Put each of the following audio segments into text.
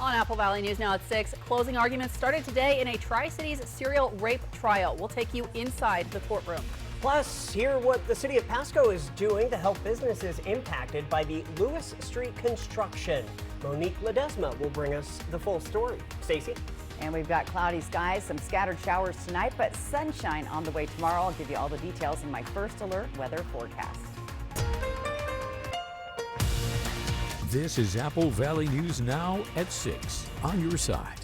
On Apple Valley News now at 6, closing arguments started today in a Tri-Cities serial rape trial. We'll take you inside the courtroom. Plus, hear what the city of Pasco is doing to help businesses impacted by the Lewis Street construction. Monique Ledesma will bring us the full story. Stacy? And we've got cloudy skies, some scattered showers tonight, but sunshine on the way tomorrow. I'll give you all the details in my first alert weather forecast. This is Apple Valley News now at 6 on your side.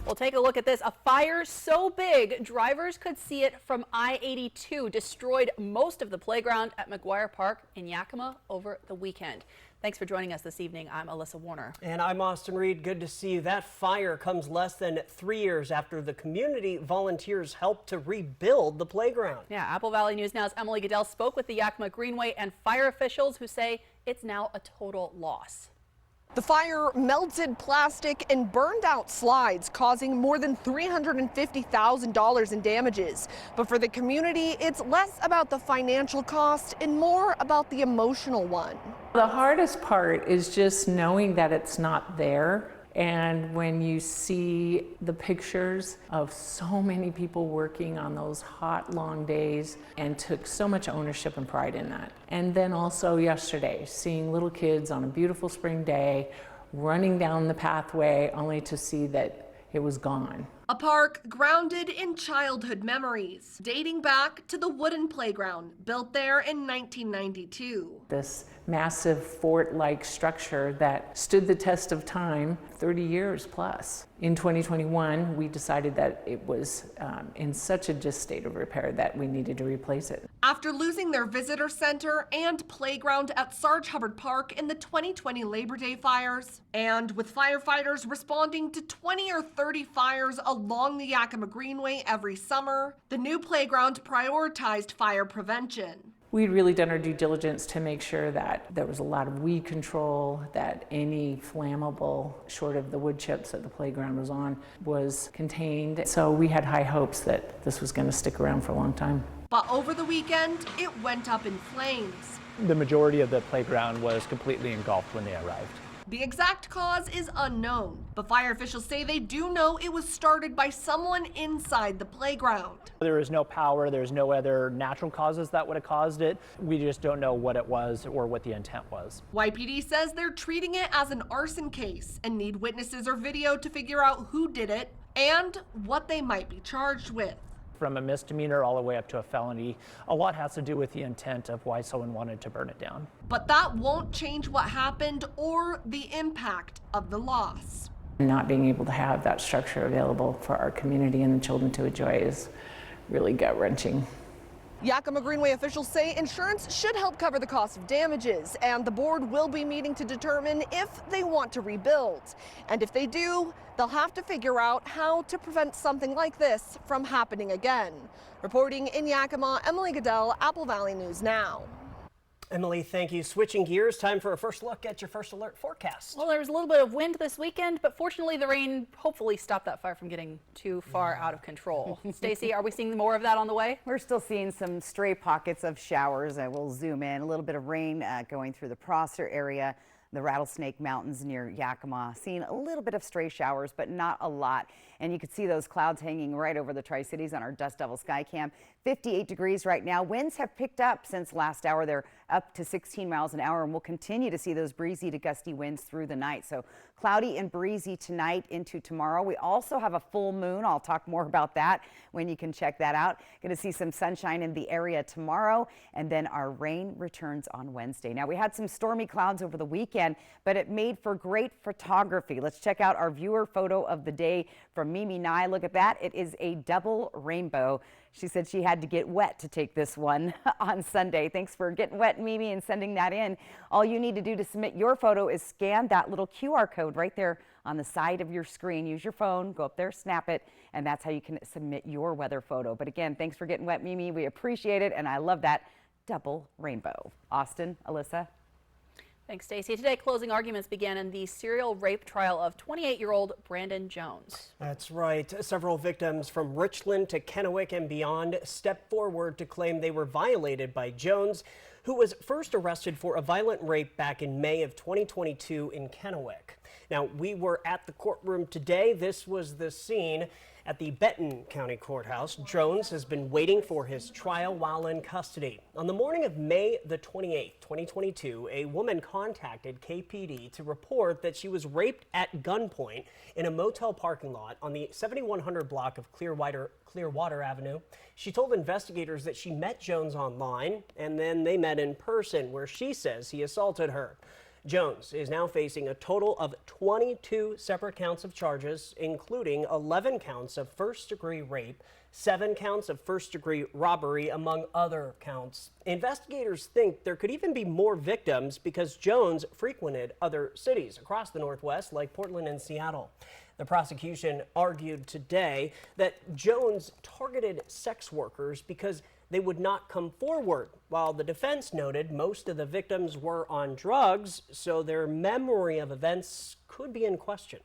We'll take a look at this. A fire so big, drivers could see it from I-82 destroyed most of the playground at McGuire Park in Yakima over the weekend. Thanks for joining us this evening. I'm Alyssa Warner. And I'm Austin Reed. Good to see you. That fire comes less than 3 years after the community volunteers helped to rebuild the playground. Yeah, Apple Valley News Now's Emily Goodell spoke with the Yakima Greenway and fire officials who say it's now a total loss. The fire melted plastic and burned out slides, causing more than $350,000 in damages. But for the community, it's less about the financial cost and more about the emotional one. The hardest part is just knowing that it's not there. And when you see the pictures of so many people working on those hot, long days and took so much ownership and pride in that. And then also yesterday, seeing little kids on a beautiful spring day running down the pathway only to see that it was gone. A park grounded in childhood memories, dating back to the wooden playground built there in 1992. This massive fort-like structure that stood the test of time, 30 years plus. In 2021, we decided that it was in such a state of repair that we needed to replace it. After losing their visitor center and playground at Sarge Hubbard Park in the 2020 Labor Day fires, and with firefighters responding to 20 or 30 fires along the Yakima Greenway every summer, the new playground prioritized fire prevention. We'd really done our due diligence to make sure that there was a lot of weed control, that any flammable, short of the wood chips that the playground was on, was contained. So we had high hopes that this was going to stick around for a long time. But over the weekend, it went up in flames. The majority of the playground was completely engulfed when they arrived. The exact cause is unknown, but fire officials say they do know it was started by someone inside the playground. There is no power, there's no other natural causes that would have caused it. We just don't know what it was or what the intent was. YPD says they're treating it as an arson case and need witnesses or video to figure out who did it and what they might be charged with. From a misdemeanor all the way up to a felony, a lot has to do with the intent of why someone wanted to burn it down. But that won't change what happened or the impact of the loss. Not being able to have that structure available for our community and the children to enjoy is really gut-wrenching. Yakima Greenway officials say insurance should help cover the cost of damages, and the board will be meeting to determine if they want to rebuild. And if they do, they'll have to figure out how to prevent something like this from happening again. Reporting in Yakima, Emily Goodell, Apple Valley News Now. Emily, thank you. Switching gears, time for a first look at your first alert forecast. Well, there was a little bit of wind this weekend, but fortunately the rain hopefully stopped that fire from getting too far out of control. Stacy, are we seeing more of that on the way? We're still seeing some stray pockets of showers. We'll zoom in. A little bit of rain going through the Prosser area, the Rattlesnake Mountains near Yakima. Seeing a little bit of stray showers, but not a lot. And you can see those clouds hanging right over the Tri-Cities on our Dust Devil Sky Cam. 58 degrees right now. Winds have picked up since last hour. They're up to 16 miles an hour, and we'll continue to see those breezy to gusty winds through the night. So cloudy and breezy tonight into tomorrow. We also have a full moon. I'll talk more about that when you can check that out. Going to see some sunshine in the area tomorrow, and then our rain returns on Wednesday. Now, we had some stormy clouds over the weekend, but it made for great photography. Let's check out our viewer photo of the day from Mimi Nye. Look at that. It is a double rainbow. She said she had to get wet to take this one on Sunday. Thanks for getting wet, Mimi, and sending that in. All you need to do to submit your photo is scan that little QR code right there on the side of your screen. Use your phone, go up there, snap it, and that's how you can submit your weather photo. But again, thanks for getting wet, Mimi. We appreciate it, and I love that double rainbow. Austin, Alyssa. Thanks, Stacey. Today, closing arguments began in the serial rape trial of 28-year-old Brandon Jones. That's right. Several victims from Richland to Kennewick and beyond stepped forward to claim they were violated by Jones, who was first arrested for a violent rape back in May of 2022 in Kennewick. Now, we were at the courtroom today. This was the scene at the Benton County Courthouse. Jones has been waiting for his trial while in custody. On the morning of May the 28th, 2022, a woman contacted KPD to report that she was raped at gunpoint in a motel parking lot on the 7100 block of Clearwater Avenue. She told investigators that she met Jones online and then they met in person, where she says he assaulted her. Jones is now facing a total of 22 separate counts of charges, including 11 counts of first-degree rape, 7 counts of first-degree robbery, among other counts. Investigators think there could even be more victims because Jones frequented other cities across the Northwest, like Portland and Seattle. The prosecution argued today that Jones targeted sex workers because they would not come forward, while the defense noted most of the victims were on drugs, so their memory of events could be in question.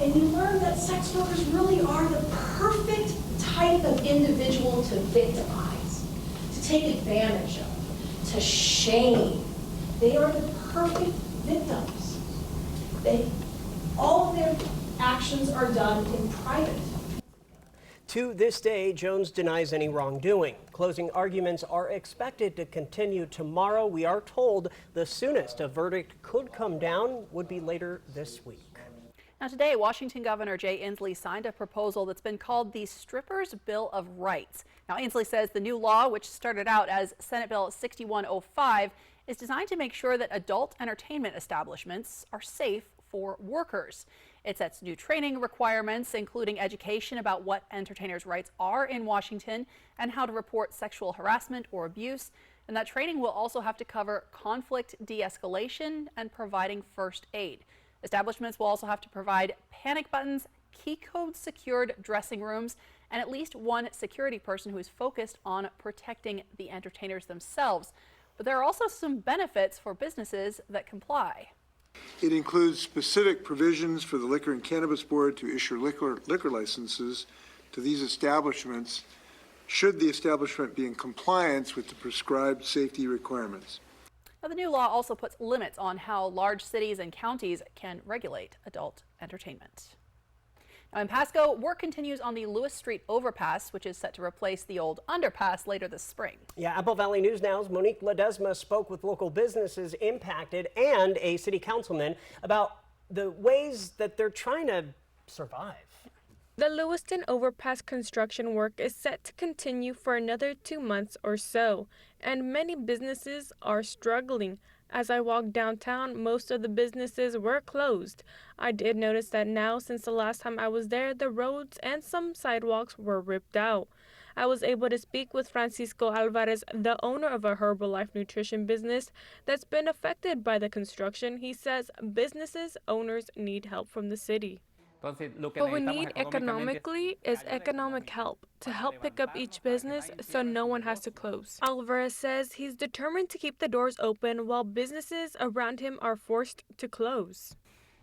And you learn that sex workers really are the perfect type of individual to victimize, to take advantage of, to shame. They are the perfect victims. All of their actions are done in private. To this day, Jones denies any wrongdoing. Closing arguments are expected to continue tomorrow. We are told the soonest a verdict could come down would be later this week. Now today, Washington Governor Jay Inslee signed a proposal that's been called the Strippers' Bill of Rights. Now Inslee says the new law, which started out as Senate Bill 6105, is designed to make sure that adult entertainment establishments are safe for workers. It sets new training requirements, including education about what entertainers' rights are in Washington and how to report sexual harassment or abuse. And that training will also have to cover conflict de-escalation and providing first aid. Establishments will also have to provide panic buttons, key code secured dressing rooms, and at least one security person who is focused on protecting the entertainers themselves. But there are also some benefits for businesses that comply. It includes specific provisions for the Liquor and Cannabis Board to issue liquor licenses to these establishments should the establishment be in compliance with the prescribed safety requirements. Now, the new law also puts limits on how large cities and counties can regulate adult entertainment. Now in Pasco, work continues on the Lewis Street overpass, which is set to replace the old underpass later this spring. Yeah, Apple Valley News Now's Monique Ledesma spoke with local businesses impacted and a city councilman about the ways that they're trying to survive. The Lewiston overpass construction work is set to continue for another 2 months or so, and many businesses are struggling. As I walked downtown, most of the businesses were closed. I did notice that now, since the last time I was there, the roads and some sidewalks were ripped out. I was able to speak with Francisco Alvarez, the owner of a Herbalife nutrition business that's been affected by the construction. He says businesses owners need help from the city. What we need economically is economic help to help pick up each business so no one has to close. Alvarez says he's determined to keep the doors open while businesses around him are forced to close.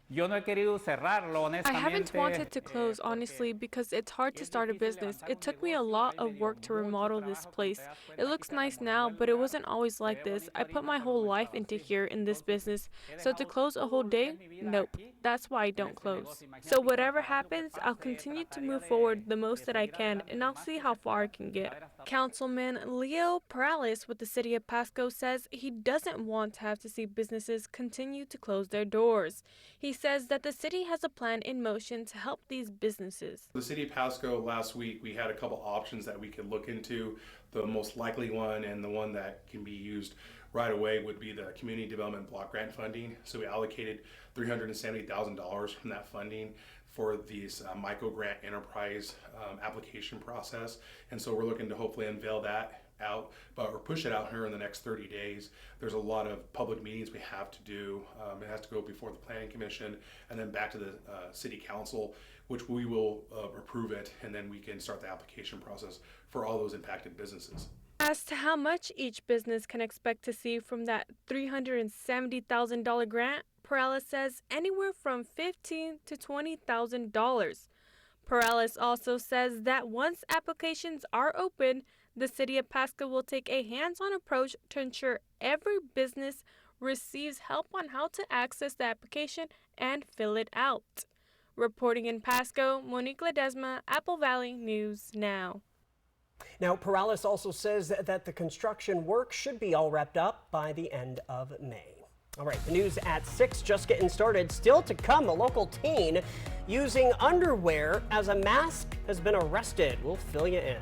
I haven't wanted to close, honestly, because it's hard to start a business. It took me a lot of work to remodel this place. It looks nice now, but it wasn't always like this. I put my whole life into here in this business. So to close a whole day? Nope. That's why I don't close. So whatever happens, I'll continue to move forward the most that I can, and I'll see how far I can get. Councilman Leo Perales with the city of Pasco says he doesn't want to have to see businesses continue to close their doors. He says that the city has a plan in motion to help these businesses. The city of Pasco last week, we had a couple options that we could look into. The most likely one and the one that can be used right away would be the community development block grant funding. So we allocated $370,000 from that funding for these micro grant enterprise application process. And so we're looking to hopefully unveil that out, or push it out here in the next 30 days. There's a lot of public meetings we have to do. It has to go before the planning commission and then back to the city council, which we will approve it, and then we can start the application process for all those impacted businesses. As to how much each business can expect to see from that $370,000 grant, Perales says anywhere from $15,000 to $20,000. Perales also says that once applications are open, the city of Pasco will take a hands-on approach to ensure every business receives help on how to access the application and fill it out. Reporting in Pasco, Monique Ledesma, Apple Valley News Now. Now, Perales also says that the construction work should be all wrapped up by the end of May. All right, the news at 6, just getting started. Still to come, a local teen using underwear as a mask has been arrested. We'll fill you in.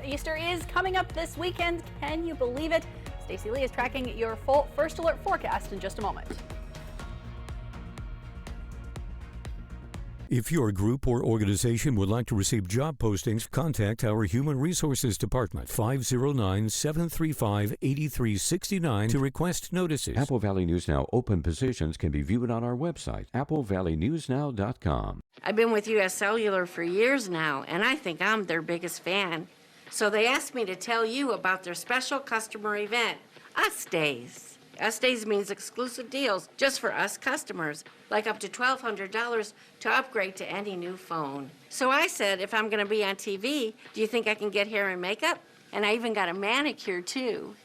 Easter is coming up this weekend. Can you believe it? Stacey Lee is tracking your full First Alert forecast in just a moment. If your group or organization would like to receive job postings, contact our Human Resources Department, 509-735-8369 to request notices. Apple Valley News Now open positions can be viewed on our website, applevalleynewsnow.com. I've been with U.S. Cellular for years now, and I think I'm their biggest fan. So they asked me to tell you about their special customer event, Us Days. Us Days means exclusive deals just for us customers, like up to $1,200 to upgrade to any new phone. So I said, if I'm going to be on TV, do you think I can get hair and makeup? And I even got a manicure, too.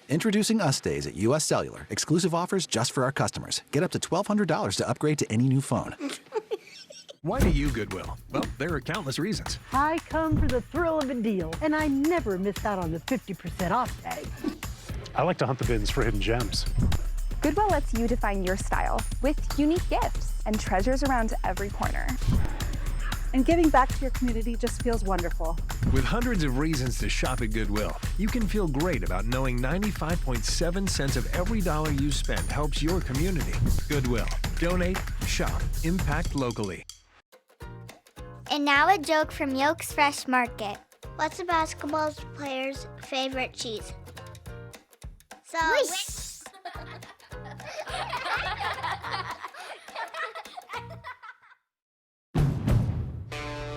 Introducing Us Days at U.S. Cellular. Exclusive offers just for our customers. Get up to $1,200 to upgrade to any new phone. Why do you Goodwill? Well, there are countless reasons. I come for the thrill of a deal, and I never miss out on the 50% off tag. I like to hunt the bins for hidden gems. Goodwill lets you define your style with unique gifts and treasures around every corner. And giving back to your community just feels wonderful. With hundreds of reasons to shop at Goodwill, you can feel great about knowing 95.7 cents of every dollar you spend helps your community. Goodwill. Donate, shop, impact locally. And now a joke from Yolk's Fresh Market. What's a basketball player's favorite cheese? So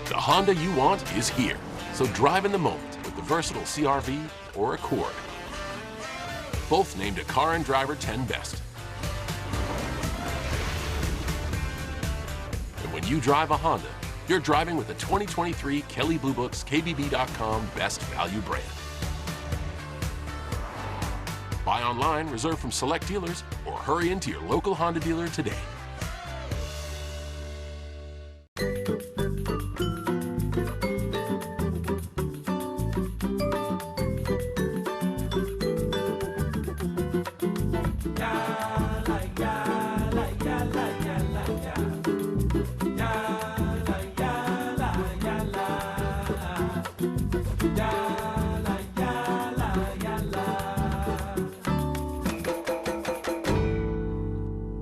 The Honda you want is here. So drive in the moment with the versatile CR-V or Accord. Both named a Car and Driver 10 Best. And when you drive a Honda, you're driving with the 2023 Kelley Blue Book's KBB.com Best Value brand. Buy online, reserve from select dealers, or hurry into your local Honda dealer today.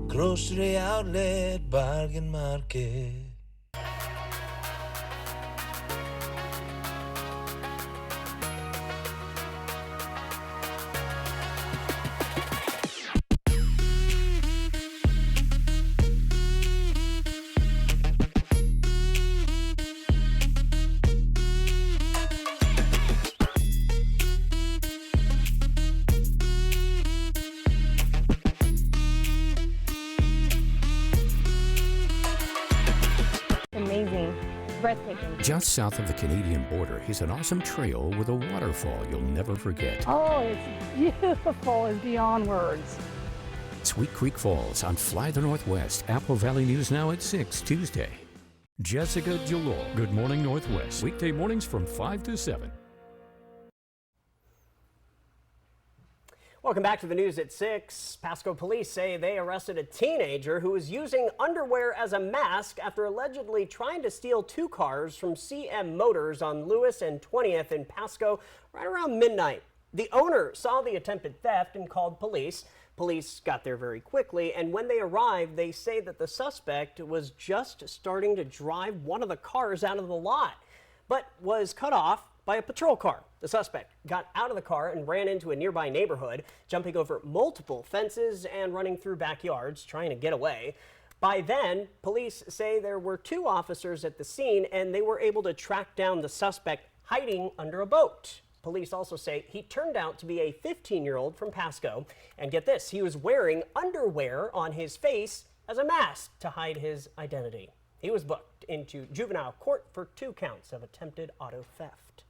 Grocery outlet, bargain market. Amazing. Breathtaking. Just south of the Canadian border is an awesome trail with a waterfall you'll never forget. Oh, it's beautiful. It's beyond words. Sweet Creek Falls on Fly the Northwest. Apple Valley News Now at 6, Tuesday. Jessica Jalor, Good Morning Northwest. Weekday mornings from 5 to 7. Welcome back to the news at 6. Pasco police say they arrested a teenager who was using underwear as a mask after allegedly trying to steal 2 cars from CM Motors on Lewis and 20th in Pasco right around midnight. The owner saw the attempted theft and called police. Police got there very quickly, and when they arrived, they say that the suspect was just starting to drive one of the cars out of the lot, but was cut off by a patrol car. The suspect got out of the car and ran into a nearby neighborhood, jumping over multiple fences and running through backyards, trying to get away. By then, police say there were 2 officers at the scene, and they were able to track down the suspect hiding under a boat. Police also say he turned out to be a 15-year-old from Pasco. And get this, he was wearing underwear on his face as a mask to hide his identity. He was booked into juvenile court for 2 counts of attempted auto theft.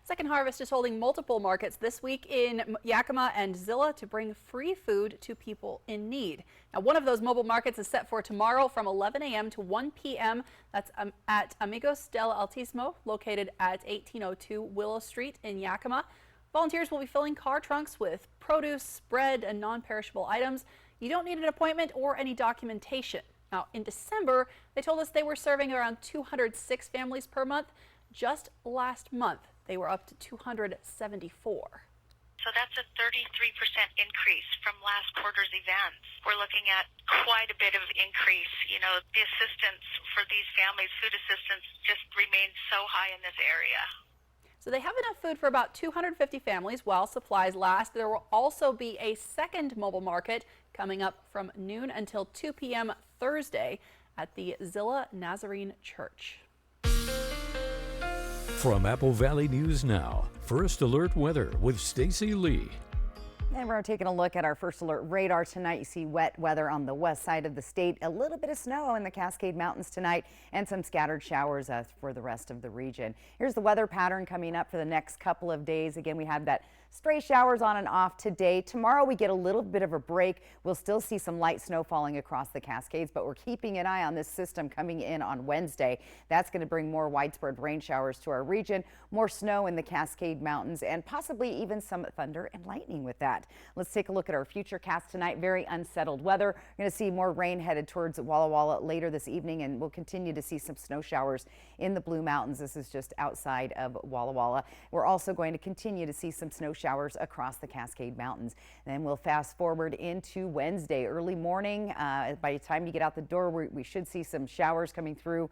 Second Harvest is holding multiple markets this week in Yakima and Zillah to bring free food to people in need. Now, one of those mobile markets is set for tomorrow from 11 a.m. to 1 p.m. That's at Amigos del Altismo, located at 1802 Willow Street in Yakima. Volunteers will be filling car trunks with produce, bread, and non-perishable items. You don't need an appointment or any documentation. Now, in December, they told us they were serving around 206 families per month. Just last month, they were up to 274. So that's a 33% increase from last quarter's events. We're looking at quite a bit of increase. You know, the assistance for these families, food assistance, just remains so high in this area. So they have enough food for about 250 families while supplies last. There will also be a second mobile market coming up from noon until 2 p.m. Thursday at the Zillah Nazarene Church. From Apple Valley News Now, First Alert Weather with Stacy Lee. And we're taking a look at our first alert radar tonight. You see wet weather on the west side of the state, a little bit of snow in the Cascade Mountains tonight, and some scattered showers for the rest of the region. Here's the weather pattern coming up for the next couple of days. Again, we have that stray showers on and off today. Tomorrow we get a little bit of a break. We'll still see some light snow falling across the Cascades, but we're keeping an eye on this system coming in on Wednesday. That's going to bring more widespread rain showers to our region, more snow in the Cascade Mountains, and possibly even some thunder and lightning with that. Let's take a look at our future cast tonight. Very unsettled weather. We're going to see more rain headed towards Walla Walla later this evening, and we'll continue to see some snow showers in the Blue Mountains. This is just outside of Walla Walla. We're also going to continue to see some snow showers across the Cascade Mountains. Then we'll fast forward into Wednesday, early morning. By the time you get out the door, we should see some showers coming through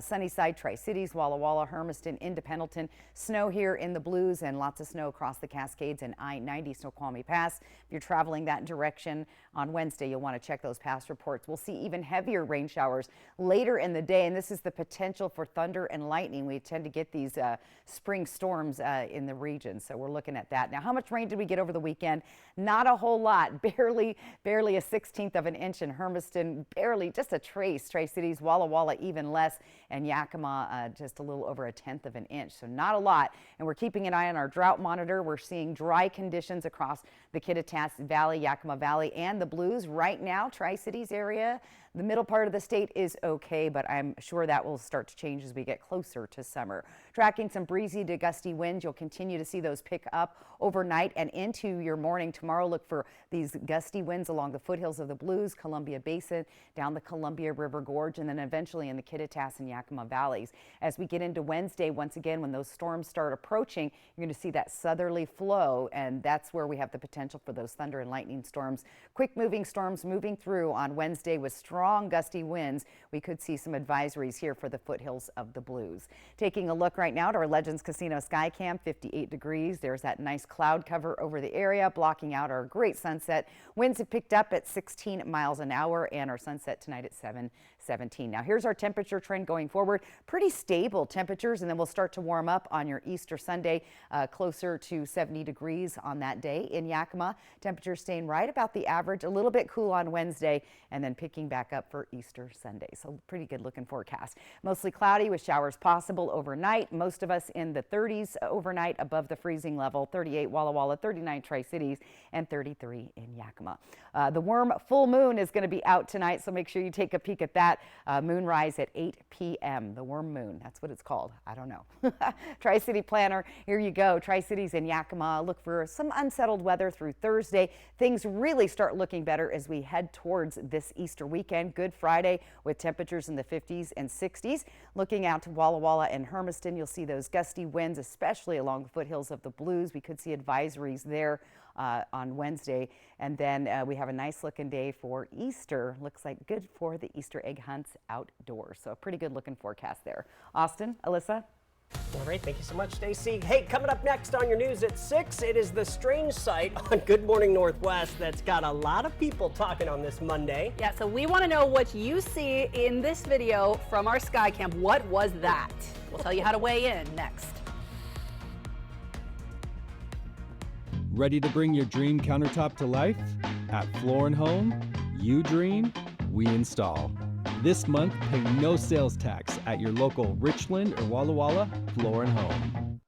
Sunnyside, Tri-Cities, Walla Walla, Hermiston, into Pendleton. Snow here in the Blues and lots of snow across the Cascades and I-90 Snoqualmie Pass. If you're traveling that direction on Wednesday, you'll want to check those past reports. We'll see even heavier rain showers later in the day, and this is the potential for thunder and lightning. We tend to get these spring storms in the region, so we're looking at that. Now, how much rain did we get over the weekend? Not a whole lot, barely a 1/16 of an inch in Hermiston, barely just a trace. Tri-Cities, Walla Walla even less, and Yakima just a little over a 1/10 of an inch, so not a lot. And we're keeping an eye on our drought monitor. We're seeing dry conditions across the Kittitas Valley, Yakima Valley, and the Blues. Right now, Tri-Cities area, the middle part of the state is okay, but I'm sure that will start to change as we get closer to summer. Tracking some breezy to gusty winds. You'll continue to see those pick up overnight and into your morning. Tomorrow, look for these gusty winds along the foothills of the Blues, Columbia Basin, down the Columbia River Gorge, and then eventually in the Kittitas and Yakima Valleys. As we get into Wednesday, once again, when those storms start approaching, you're going to see that southerly flow, and that's where we have the potential for those thunder and lightning storms. Quick moving storms moving through on Wednesday with strong gusty winds. We could see some advisories here for the foothills of the Blues. Taking a look right now at our Legends Casino sky cam, 58 degrees. There's that nice cloud cover over the area, blocking out our great sunset. Winds have picked up at 16 miles an hour, and our sunset tonight at 7:17. Now here's our temperature trend going forward. Pretty stable temperatures, and then we'll start to warm up on your Easter Sunday, closer to 70 degrees on that day in Yakima. Temperatures staying right about the average, a little bit cool on Wednesday, and then picking back up for Easter Sunday. So pretty good looking forecast. Mostly cloudy with showers possible overnight. Most of us in the 30s overnight, above the freezing level. 38 Walla Walla, 39 Tri-Cities, and 33 in Yakima. The warm full moon is going to be out tonight, so make sure you take a peek at that. Moonrise at 8 p.m. The worm moon, that's what it's called. I don't know. Tri-City Planner, here you go. Tri-Cities and Yakima, look for some unsettled weather through Thursday. Things really start looking better as we head towards this Easter weekend. Good Friday with temperatures in the 50s and 60s. Looking out to Walla Walla and Hermiston, you'll see those gusty winds, especially along the foothills of the Blues. We could see advisories there on Wednesday. And then we have a nice looking day for Easter. Looks like good for the Easter egg hunts outdoors. So a pretty good looking forecast there. Austin, Alyssa. All right, thank you so much, Stacy. Hey, coming up next on your news at 6, it is the strange sight on Good Morning Northwest that's got a lot of people talking on this Monday. Yeah, so we want to know what you see in this video from our sky cam. What was that? We'll tell you how to weigh in next. Ready to bring your dream countertop to life? At Floor & Home, you dream, we install. This month, pay no sales tax at your local Richland or Walla Walla Floor & Home.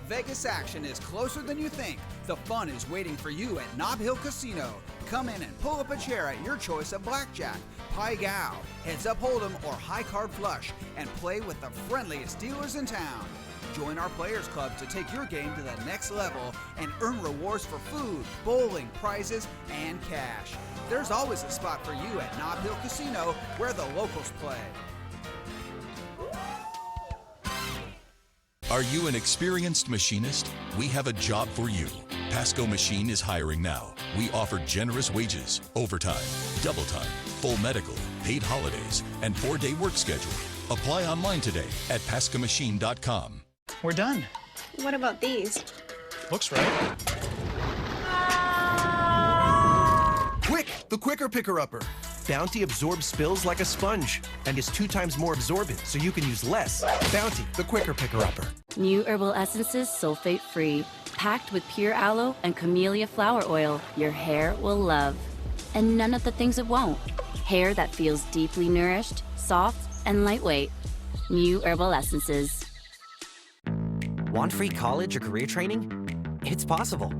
Vegas action is closer than you think. The fun is waiting for you at Nob Hill Casino. Come in and pull up a chair at your choice of blackjack, Pai Gow, Heads Up Hold'em, or High Card Flush and play with the friendliest dealers in town. Join our Players Club to take your game to the next level and earn rewards for food, bowling, prizes, and cash. There's always a spot for you at Nob Hill Casino where the locals play. Are you an experienced machinist? We have a job for you. Pasco Machine is hiring now. We offer generous wages, overtime, double time, full medical, paid holidays, and 4-day work schedule. Apply online today at pascomachine.com. We're done. What about these? Looks right. Quick, the quicker picker-upper. Bounty absorbs spills like a sponge and is 2 times more absorbent, so you can use less. Bounty, the quicker picker-upper. New herbal essences sulfate-free, packed with pure aloe and camellia flower oil your hair will love. And none of the things it won't. Hair that feels deeply nourished, soft, and lightweight. New herbal essences. Want free college or career training? It's possible.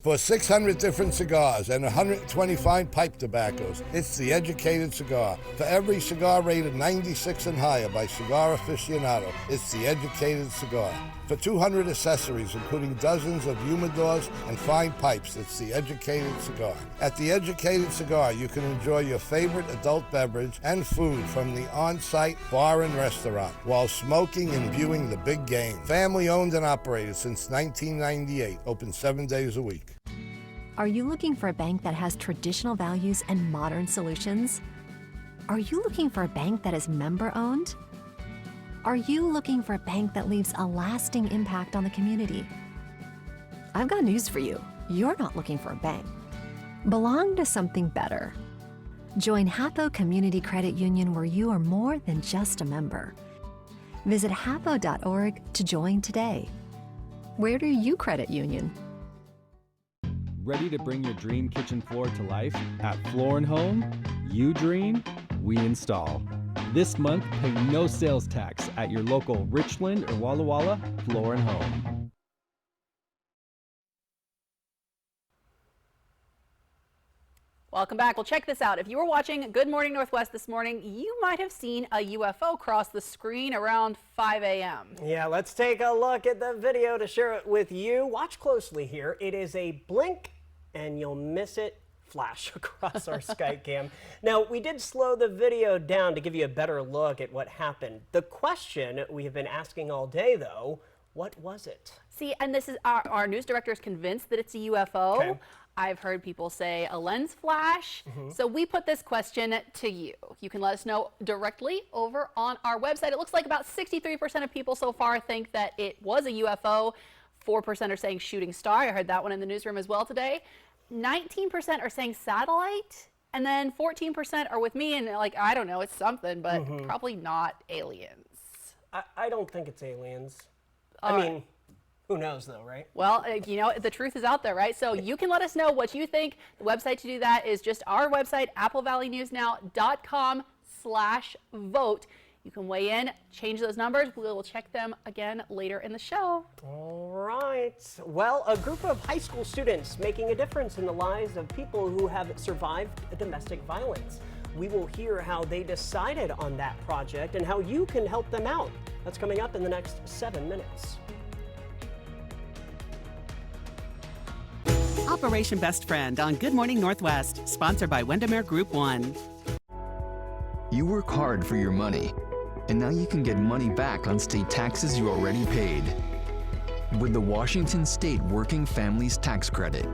For 600 different cigars and 125 pipe tobaccos, it's The Educated Cigar. For every cigar rated 96 and higher by Cigar Aficionado, it's The Educated Cigar. For 200 accessories, including dozens of humidors and fine pipes, it's The Educated Cigar. At The Educated Cigar, you can enjoy your favorite adult beverage and food from the on-site bar and restaurant while smoking and viewing the big game. Family owned and operated since 1998, open 7 days a week. Are you looking for a bank that has traditional values and modern solutions? Are you looking for a bank that is member-owned? Are you looking for a bank that leaves a lasting impact on the community? I've got news for you. You're not looking for a bank. Belong to something better. Join Hapo Community Credit Union, where you are more than just a member. Visit hapo.org to join today. Where do you credit union? Ready to bring your dream kitchen floor to life? At Floor & Home, you dream, we install. This month, pay no sales tax at your local Richland or Walla Walla Floor & Home. Welcome back. Well, check this out. If you were watching Good Morning Northwest this morning, you might have seen a UFO cross the screen around 5 a.m. Yeah, let's take a look at the video to share it with you. Watch closely here. It is a blink and you'll miss it flash across our Skycam. Now, we did slow the video down to give you a better look at what happened. The question we have been asking all day, though, what was it? See, and this is our news director is convinced that it's a UFO. Okay. I've heard people say a lens flash. So we put this question to you. You can let us know directly over on our website. It looks like about 63% of people so far think that it was a UFO. 4% are saying shooting star. I heard that one in the newsroom as well today. 19% are saying satellite. And then 14% are with me and like, I don't know, it's something, but probably not aliens. I don't think it's aliens. I mean, who knows though, right? Well, you know, the truth is out there, right? So you can let us know what you think. The website to do that is just our website, applevalley.newsnow.com/vote. You can weigh in, change those numbers. We will check them again later in the show. All right. Well, a group of high school students making a difference in the lives of people who have survived domestic violence. We will hear how they decided on that project and how you can help them out. That's coming up in the next 7 minutes. Operation Best Friend on Good Morning Northwest, sponsored by Windermere Group 1. You work hard for your money, and now you can get money back on state taxes you already paid with the Washington State Working Families Tax Credit.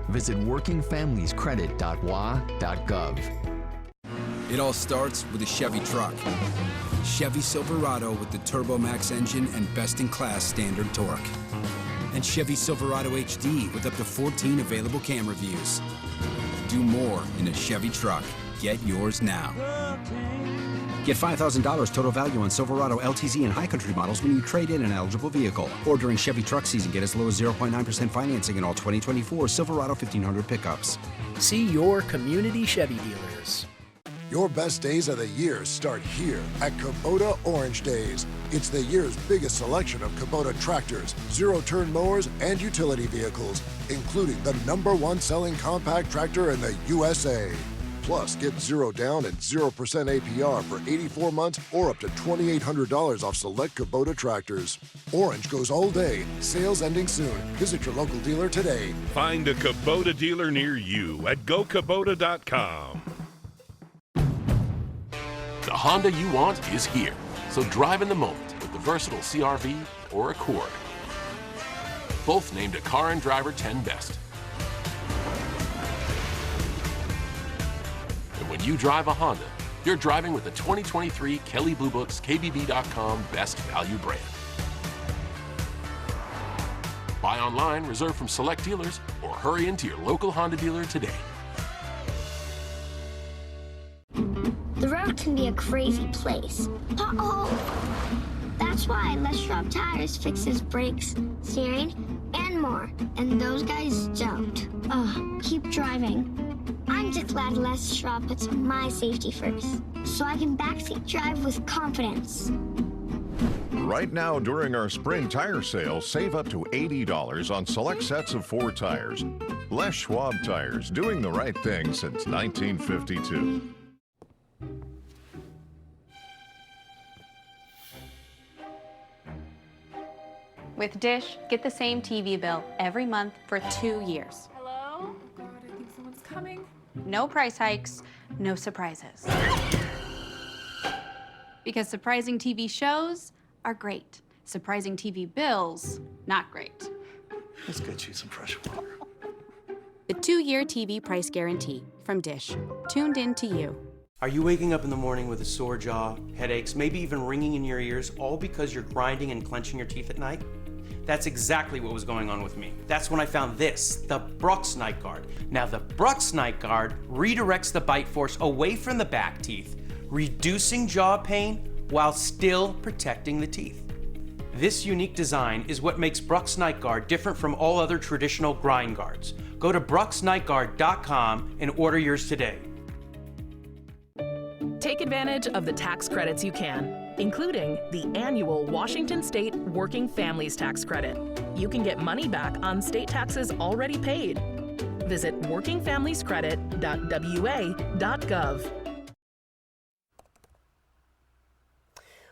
Visit workingfamiliescredit.wa.gov. It all starts with a Chevy truck. Chevy Silverado with the TurboMax engine and best-in-class standard torque. And Chevy Silverado HD with up to 14 available camera views. Do more in a Chevy truck. Get yours now. Get $5,000 total value on Silverado, LTZ, and High Country models when you trade in an eligible vehicle. Or during Chevy truck season, get as low as 0.9% financing in all 2024 Silverado 1500 pickups. See your community Chevy dealers. Your best days of the year start here at Kubota Orange Days. It's the year's biggest selection of Kubota tractors, zero-turn mowers, and utility vehicles, including the #1 selling compact tractor in the USA. Plus, get 0 down and 0% APR for 84 months or up to $2,800 off select Kubota tractors. Orange goes all day. Sales ending soon. Visit your local dealer today. Find a Kubota dealer near you at gokubota.com. The Honda you want is here. So drive in the moment with the versatile CR-V or Accord. Both named a Car and Driver 10 Best. And when you drive a Honda, you're driving with the 2023 Kelley Blue Book's KBB.com Best Value brand. Buy online, reserve from select dealers, or hurry into your local Honda dealer today. The road can be a crazy place. Uh-oh! That's why Les Schwab Tires fixes brakes, steering, and more. And those guys don't. Keep driving. I'm just glad Les Schwab puts my safety first, so I can backseat drive with confidence. Right now, during our spring tire sale, save up to $80 on select sets of 4 tires. Les Schwab Tires, doing the right thing since 1952. With Dish, get the same TV bill every month for 2 years. Hello? Oh God, I think someone's coming. No price hikes, no surprises. Because surprising TV shows are great. Surprising TV bills, not great. Let's get you some fresh water. The 2-year TV price guarantee from Dish. Tuned in to you. Are you waking up in the morning with a sore jaw, headaches, maybe even ringing in your ears, all because you're grinding and clenching your teeth at night? That's exactly what was going on with me. That's when I found this, the Brux Night Guard. Now the Brux Night Guard redirects the bite force away from the back teeth, reducing jaw pain while still protecting the teeth. This unique design is what makes Brux Night Guard different from all other traditional grind guards. Go to bruxnightguard.com and order yours today. Take advantage of the tax credits you can, including the annual Washington State Working Families Tax Credit. You can get money back on state taxes already paid. Visit workingfamiliescredit.wa.gov.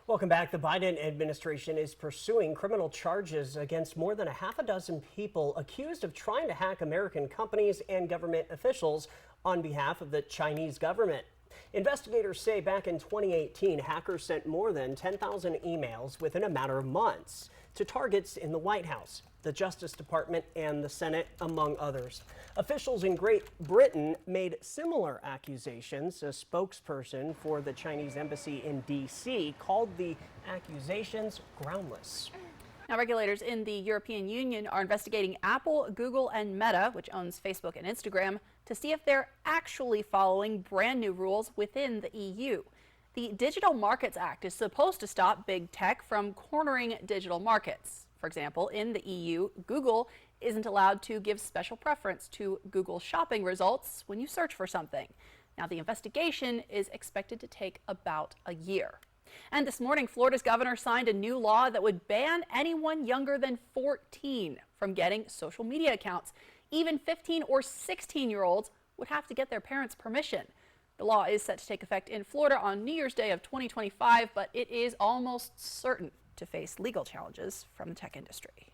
Welcome back. The Biden administration is pursuing criminal charges against more than 6 people accused of trying to hack American companies and government officials on behalf of the Chinese government. Investigators say back in 2018, hackers sent more than 10,000 emails within a matter of months to targets in the White House, the Justice Department, and the Senate, among others. Officials in Great Britain made similar accusations. A spokesperson for the Chinese embassy in D.C. called the accusations groundless. Now, regulators in the European Union are investigating Apple, Google, and Meta, which owns Facebook and Instagram, to see if they're actually following brand new rules within the EU. The Digital Markets Act is supposed to stop big tech from cornering digital markets. For example, in the EU, Google isn't allowed to give special preference to Google shopping results when you search for something. Now, the investigation is expected to take about a year. And this morning, Florida's governor signed a new law that would ban anyone younger than 14 from getting social media accounts. Even 15 or 16-year-olds would have to get their parents' permission. The law is set to take effect in Florida on New Year's Day of 2025, but it is almost certain to face legal challenges from the tech industry.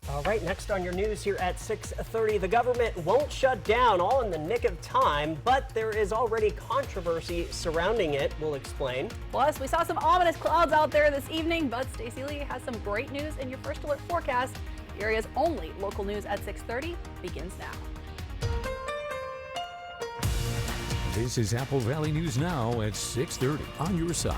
All right, next on your news here at 6:30, the government won't shut down, all in the nick of time, but there is already controversy surrounding it. We'll explain. Plus, we saw some ominous clouds out there this evening, but Stacey Lee has some great news in your first alert forecast. The area's only local news at 6:30 begins now. This is Apple Valley News Now at 6:30 on your side.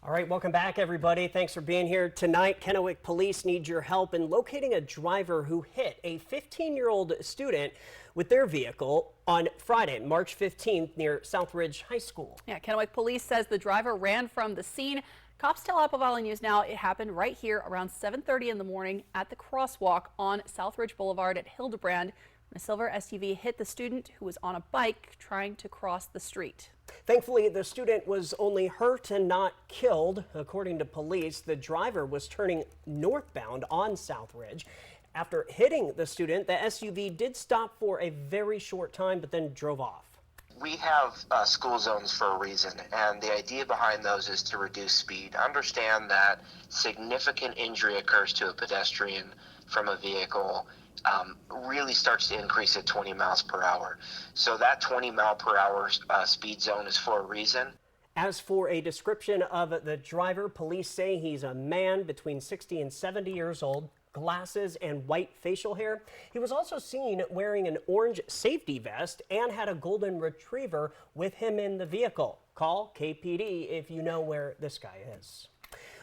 All All right, welcome back, everybody. Thanks for being here tonight. Kennewick Police need your help in locating a driver who hit a 15-year-old student with their vehicle on Friday, March 15th, near Southridge High School. Yeah, Kennewick Police says the driver ran from the scene. Cops tell Apple Valley News Now it happened right here around 7:30 in the morning at the crosswalk on Southridge Boulevard at Hildebrand. A silver SUV hit the student who was on a bike trying to cross the street. Thankfully, the student was only hurt and not killed. According to police, the driver was turning northbound on Southridge. After hitting the student, the SUV did stop for a very short time, but then drove off. We have school zones for a reason, and the idea behind those is to reduce speed. Understand that significant injury occurs to a pedestrian from a vehicle really starts to increase at 20 miles per hour. So that 20 mile per hour speed zone is for a reason. As for a description of the driver, police say he's a man between 60 and 70 years old, glasses and white facial hair. He was also seen wearing an orange safety vest and had a golden retriever with him in the vehicle. Call KPD if you know where this guy is.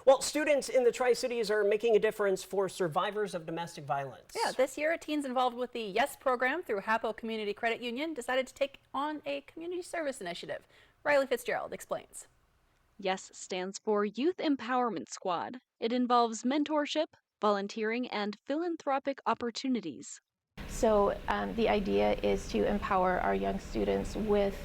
Well, students in the Tri-Cities are making a difference for survivors of domestic violence. Yeah, this year, teens involved with the YES program through Hapo Community Credit Union decided to take on a community service initiative. Riley Fitzgerald explains. YES stands for Youth Empowerment Squad. It involves mentorship, volunteering, and philanthropic opportunities. So the idea is to empower our young students with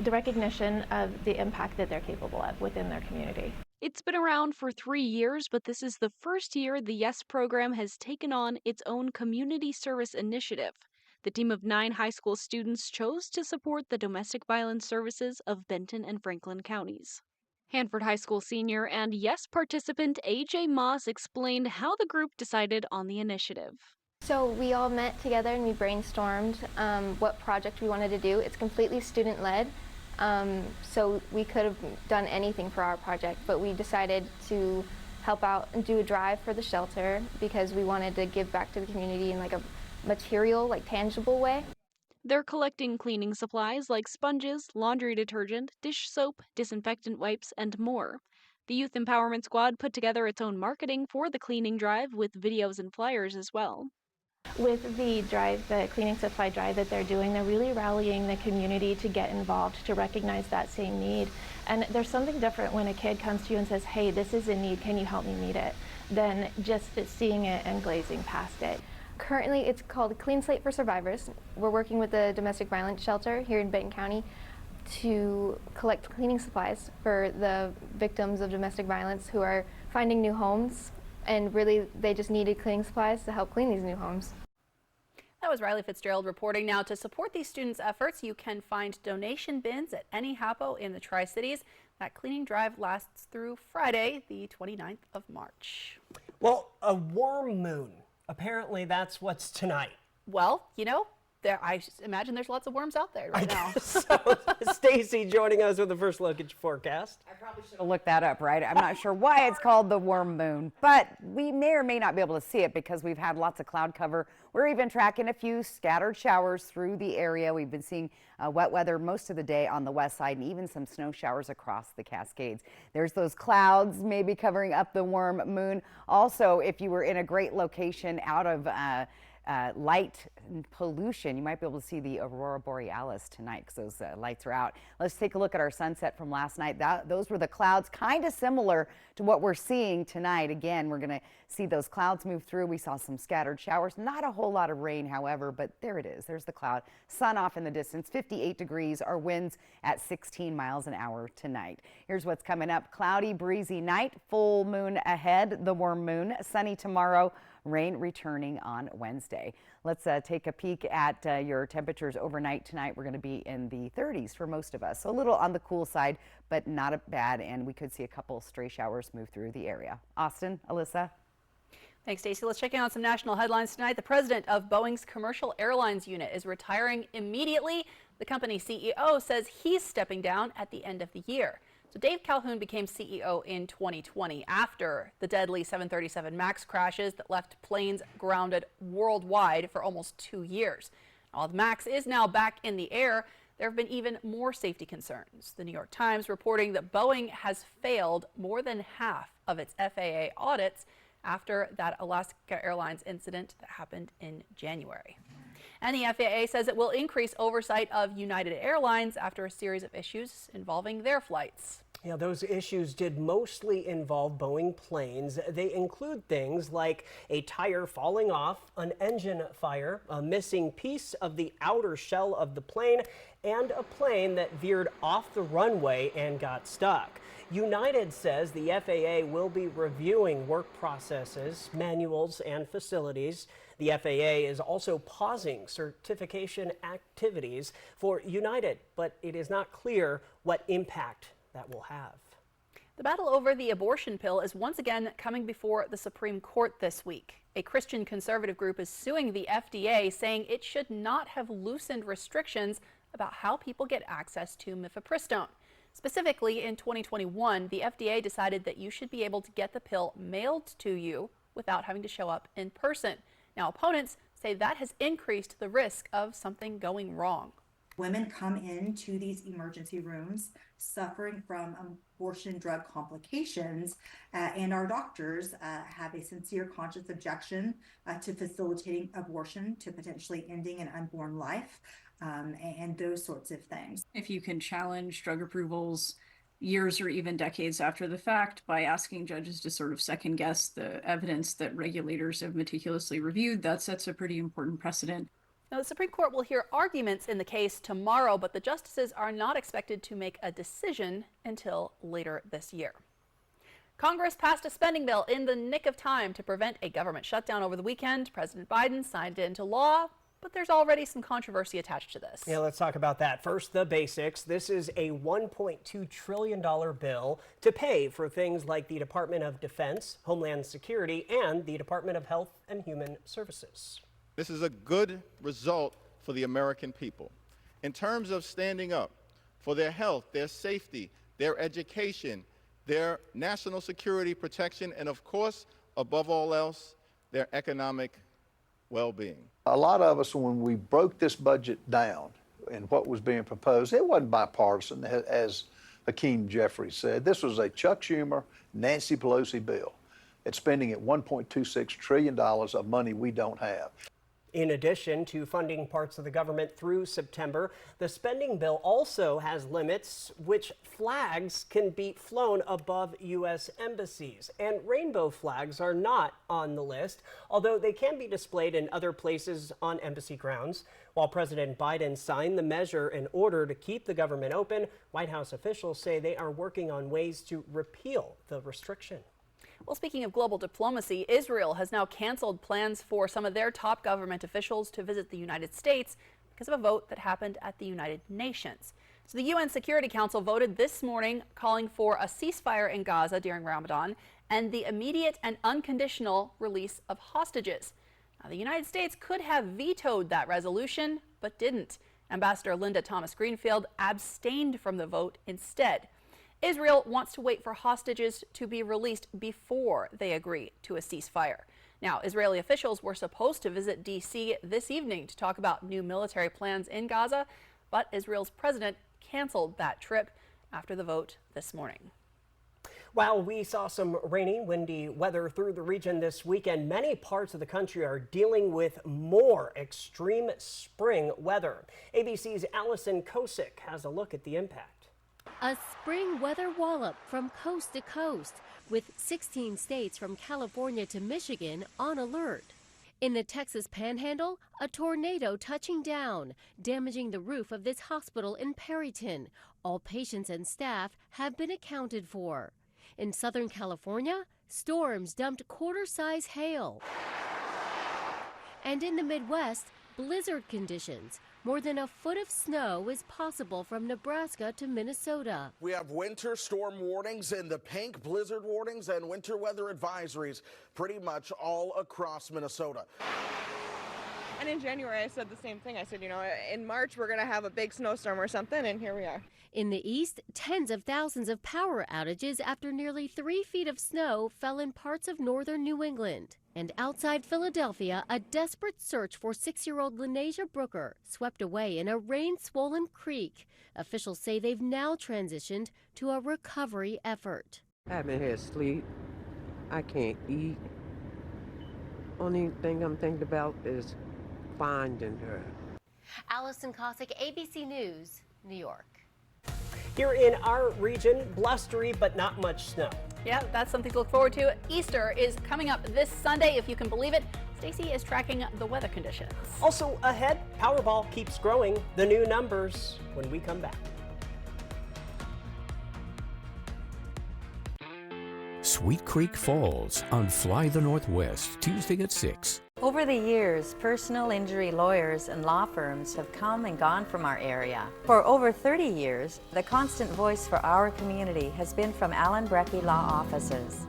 the recognition of the impact that they're capable of within their community. It's been around for 3 years, but this is the first year the YES program has taken on its own community service initiative. The team of 9 high school students chose to support the domestic violence services of Benton and Franklin counties. Hanford High School senior and YES participant AJ Moss explained how the group decided on the initiative. So we all met together and we brainstormed what project we wanted to do. It's completely student-led. So we could have done anything for our project, but we decided to help out and do a drive for the shelter because we wanted to give back to the community in like a material, tangible way. They're collecting cleaning supplies like sponges, laundry detergent, dish soap, disinfectant wipes, and more. The Youth Empowerment Squad put together its own marketing for the cleaning drive with videos and flyers as well. With the drive, the cleaning supply drive that they're doing, they're really rallying the community to get involved, to recognize that same need. And there's something different when a kid comes to you and says, hey, this is a need, can you help me meet it, than just seeing it and glazing past it. Currently, it's called Clean Slate for Survivors. We're working with the domestic violence shelter here in Benton County to collect cleaning supplies for the victims of domestic violence who are finding new homes, and really they just needed cleaning supplies to help clean these new homes. That was Riley Fitzgerald reporting. Now, to support these students' efforts, you can find donation bins at any Hapo in the Tri-Cities. That cleaning drive lasts through Friday, the 29th of March. Well, a warm moon. Apparently that's what's tonight. Well, I imagine there's lots of worms out there right now. So, Stacy joining us with the first look at your forecast. I probably should have looked that up, right? I'm not sure why it's called the warm moon, but we may or may not be able to see it because we've had lots of cloud cover. We're even tracking a few scattered showers through the area. We've been seeing wet weather most of the day on the west side and even some snow showers across the Cascades. There's those clouds maybe covering up the warm moon. Also, if you were in a great location out of light pollution, you might be able to see the aurora borealis tonight because those lights are out. Let's take a look at our sunset from last night. Those were the clouds, kind of similar to what we're seeing tonight. Again, we're going to see those clouds move through. We saw some scattered showers, not a whole lot of rain, however, but there it is. There's the cloud. Sun off in the distance, 58 degrees. Our winds at 16 miles an hour tonight. Here's what's coming up. Cloudy, breezy night, full moon ahead, the warm moon, sunny tomorrow, rain returning on Wednesday. Let's take a peek at your temperatures overnight tonight. We're going to be in the 30s for most of us. So a little on the cool side, but not bad. And we could see a couple stray showers move through the area. Austin, Alyssa. Thanks, Stacey. Let's check in on some national headlines tonight. The president of Boeing's commercial airlines unit is retiring immediately. The company CEO says he's stepping down at the end of the year. So Dave Calhoun became CEO in 2020 after the deadly 737 MAX crashes that left planes grounded worldwide for almost 2 years. While the MAX is now back in the air, there have been even more safety concerns. The New York Times reporting that Boeing has failed more than half of its FAA audits after that Alaska Airlines incident that happened in January. And the FAA says it will increase oversight of United Airlines after a series of issues involving their flights. Yeah, those issues did mostly involve Boeing planes. They include things like a tire falling off, an engine fire, a missing piece of the outer shell of the plane, and a plane that veered off the runway and got stuck. United says the FAA will be reviewing work processes, manuals, and facilities. The FAA is also pausing certification activities for United, but it is not clear what impact that will have. The battle over the abortion pill is once again coming before the Supreme Court this week. A Christian conservative group is suing the FDA, saying it should not have loosened restrictions about how people get access to mifepristone. Specifically, in 2021, the FDA decided that you should be able to get the pill mailed to you without having to show up in person. Now, opponents say that has increased the risk of something going wrong. Women come into these emergency rooms suffering from abortion drug complications, and our doctors have a sincere conscious objection to facilitating abortion, to potentially ending an unborn life, and those sorts of things. If you can challenge drug approvals years or even decades after the fact by asking judges to sort of second guess the evidence that regulators have meticulously reviewed, that sets a pretty important precedent. Now, the Supreme Court will hear arguments in the case tomorrow, but the justices are not expected to make a decision until later this year. Congress passed a spending bill in the nick of time to prevent a government shutdown over the weekend. President Biden signed it into law, but there's already some controversy attached to this. Yeah, let's talk about that. First, the basics. This is a $1.2 trillion bill to pay for things like the Department of Defense, Homeland Security, and the Department of Health and Human Services. This is a good result for the American people in terms of standing up for their health, their safety, their education, their national security protection, and of course, above all else, their economic well-being. A lot of us, when we broke this budget down and what was being proposed, it wasn't bipartisan, as Hakeem Jeffries said. This was a Chuck Schumer, Nancy Pelosi bill. It's spending at $1.26 trillion of money we don't have. In addition to funding parts of the government through September, the spending bill also has limits which flags can be flown above U.S. embassies. And rainbow flags are not on the list, although they can be displayed in other places on embassy grounds. While President Biden signed the measure in order to keep the government open, White House officials say they are working on ways to repeal the restriction. Well, speaking of global diplomacy, Israel has now canceled plans for some of their top government officials to visit the United States because of a vote that happened at the United Nations. So the UN Security Council voted this morning calling for a ceasefire in Gaza during Ramadan and the immediate and unconditional release of hostages. Now, the United States could have vetoed that resolution, but didn't. Ambassador Linda Thomas-Greenfield abstained from the vote instead. Israel wants to wait for hostages to be released before they agree to a ceasefire. Now, Israeli officials were supposed to visit D.C. this evening to talk about new military plans in Gaza, but Israel's president canceled that trip after the vote this morning. While we saw some rainy, windy weather through the region this weekend, many parts of the country are dealing with more extreme spring weather. ABC's Allison Kosick has a look at the impact. A spring weather wallop from coast to coast, with 16 states from California to Michigan on alert. In the Texas Panhandle, a tornado touching down, damaging the roof of this hospital in Perryton. All patients and staff have been accounted for. In Southern California, storms dumped quarter-size hail. And in the Midwest, blizzard conditions. More than a foot of snow is possible from Nebraska to Minnesota. We have winter storm warnings in the pink, blizzard warnings, and winter weather advisories pretty much all across Minnesota. And in January, I said the same thing. I said, you know, in March, we're going to have a big snowstorm or something, and here we are. In the east, tens of thousands of power outages after nearly 3 feet of snow fell in parts of northern New England. And outside Philadelphia, a desperate search for 6-year-old Lenasia Brooker swept away in a rain-swollen creek. Officials say they've now transitioned to a recovery effort. I haven't had sleep. I can't eat. Only thing I'm thinking about is finding her. Allison Cossack, ABC News, New York. Here in our region, blustery but not much snow. Yeah, that's something to look forward to. Easter is coming up this Sunday, if you can believe it. Stacy is tracking the weather conditions. Also ahead, Powerball keeps growing. The new numbers when we come back. Sweet Creek Falls on Fly the Northwest, Tuesday at 6. Over the years, personal injury lawyers and law firms have come and gone from our area. For over 30 years, the constant voice for our community has been from Allen Brecky Law Offices.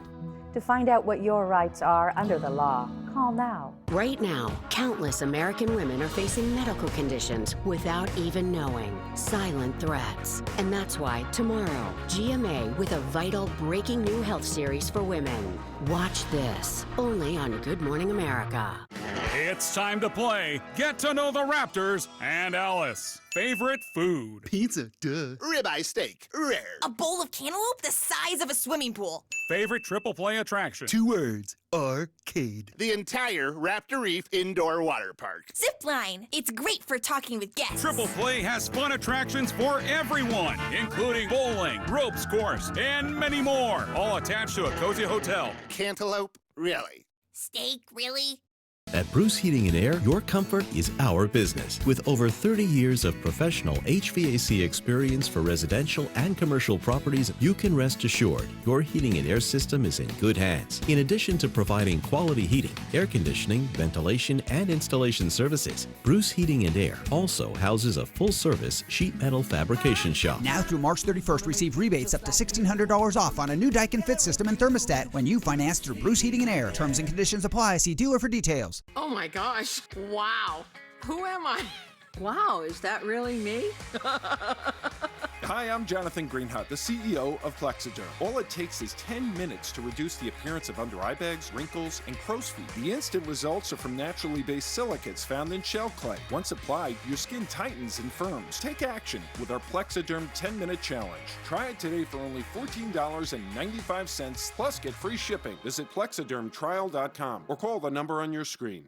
To find out what your rights are under the law, call now. Right now, countless American women are facing medical conditions without even knowing. Silent threats. And that's why tomorrow, GMA with a vital breaking new health series for women. Watch this, only on Good Morning America. It's time to play Get to Know the Raptors and Alice. Favorite food? Pizza, duh. Ribeye steak, rare. A bowl of cantaloupe the size of a swimming pool. Favorite triple play attraction? 2 words, arcade. The entire Raptor Reef Indoor Water Park. Zipline. It's great for talking with guests. Triple Play has fun attractions for everyone, including bowling, ropes course, and many more. All attached to a cozy hotel. Cantaloupe, really? Steak, really? At Bruce Heating and Air, your comfort is our business. With over 30 years of professional HVAC experience for residential and commercial properties, you can rest assured your heating and air system is in good hands. In addition to providing quality heating, air conditioning, ventilation, and installation services, Bruce Heating and Air also houses a full-service sheet metal fabrication shop. Now through March 31st, receive rebates up to $1,600 off on a new Daikin Fit system and thermostat when you finance through Bruce Heating and Air. Terms and conditions apply. See dealer for details. Oh my gosh, wow. Who am I? Wow, is that really me? Hi, I'm Jonathan Greenhut, the CEO of Plexiderm. All it takes is 10 minutes to reduce the appearance of under eye bags, wrinkles, and crow's feet. The instant results are from naturally based silicates found in shell clay. Once applied, your skin tightens and firms. Take action with our Plexiderm 10-minute challenge. Try it today for only $14.95 plus get free shipping. Visit plexidermtrial.com or call the number on your screen.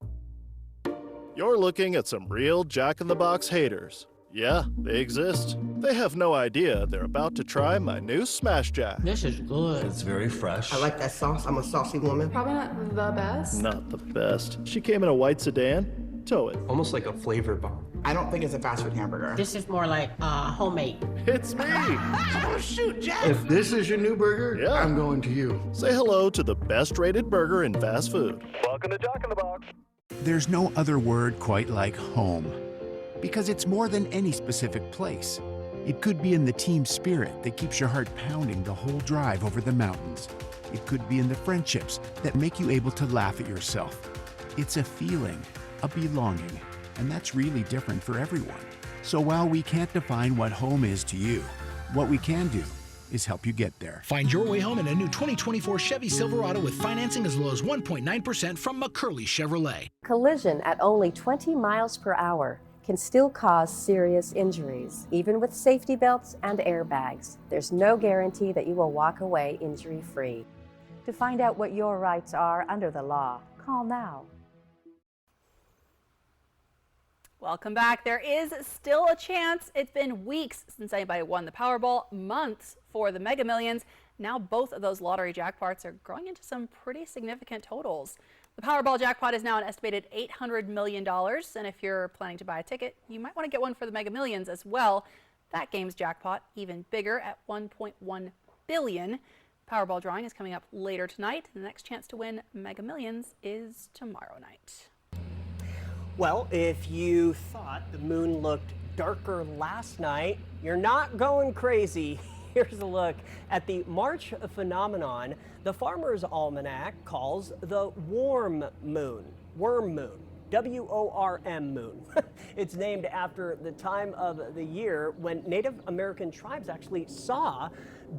You're looking at some real Jack-in-the-Box haters. Yeah, they exist. They have no idea they're about to try my new Smash Jack. This is good. It's very fresh. I like that sauce. I'm a saucy woman. Probably not the best. Not the best. She came in a white sedan. Tow it. Almost like a flavor bomb. I don't think it's a fast food hamburger. This is more like homemade. It's me! Oh, shoot, Jack! If this is your new burger, I'm going to you. Say hello to the best-rated burger in fast food. Welcome to Jack-in-the-Box. There's no other word quite like home, because it's more than any specific place. It could be in the team spirit that keeps your heart pounding the whole drive over the mountains. It could be in the friendships that make you able to laugh at yourself. It's a feeling, a belonging, and that's really different for everyone. So while we can't define what home is to you, what we can do is help you get there. Find your way home in a new 2024 Chevy Silverado with financing as low as 1.9% from McCurley Chevrolet. Collision at only 20 miles per hour can still cause serious injuries, even with safety belts and airbags. There's no guarantee that you will walk away injury-free. To find out what your rights are under the law, call now. Welcome back. There is still a chance. It's been weeks since anybody won the Powerball, months for the Mega Millions. Now both of those lottery jackpots are growing into some pretty significant totals. The Powerball jackpot is now an estimated $800 million, and if you're planning to buy a ticket, you might want to get one for the Mega Millions as well. That game's jackpot even bigger at $1.1 billion. Powerball drawing is coming up later tonight. The next chance to win Mega Millions is tomorrow night. Well, if you thought the moon looked darker last night, you're not going crazy. Here's a look at the March phenomenon the Farmer's Almanac calls the worm moon. WORM moon. It's named after the time of the year when Native American tribes actually saw